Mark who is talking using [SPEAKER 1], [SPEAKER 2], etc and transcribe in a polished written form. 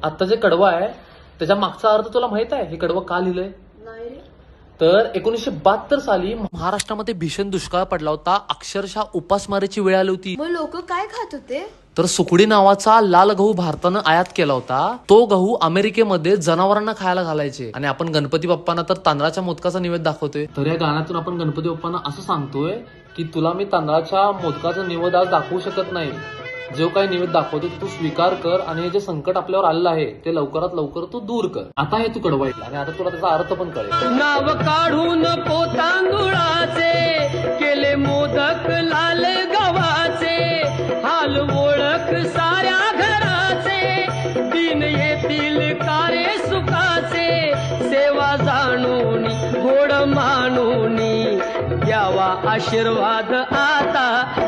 [SPEAKER 1] आता जे कडवं आहे त्याच्या मागचा अर्थ तुला माहित आहे? हे कडवं का लिहिलंय?
[SPEAKER 2] नाही रे.
[SPEAKER 1] तर 1972 साली महाराष्ट्रामध्ये भीषण दुष्काळ पडला होता. अक्षरशः उपासमारीची वेळ आली होती.
[SPEAKER 2] मग लोक काय खात होते?
[SPEAKER 1] तर सुकडी नावाचा लाल गहू भारतानं आयात केला होता. तो गहू अमेरिकेमध्ये जनावरांना खायला घालायचे. आणि आपण गणपती बाप्पांना तर तांदळाच्या मोदकाचा निवेद दाखवतोय. तर या गाण्यातून आपण गणपती बाप्पांना असं सांगतोय की तुला मी तांदळाच्या मोदकाचा निवेद आज दाखवू शकत नाही. जो काही निवेद दाखवते तू स्वीकार कर आणि हे जे संकट आपल्यावर आलेलं आहे ते लवकरात लवकर तू दूर कर. आता हे तू कडवायला आणि आता तुला त्याचा अर्थ पण कळेल.
[SPEAKER 3] नाव काढून पोतांदुळाचे केले मोदक लाल गव्हाचे, हाल ओळख साऱ्या घराचे, दिन येतील कारे सुखाचे, सेवा जाणून गोड मानून द्यावा आशीर्वाद आता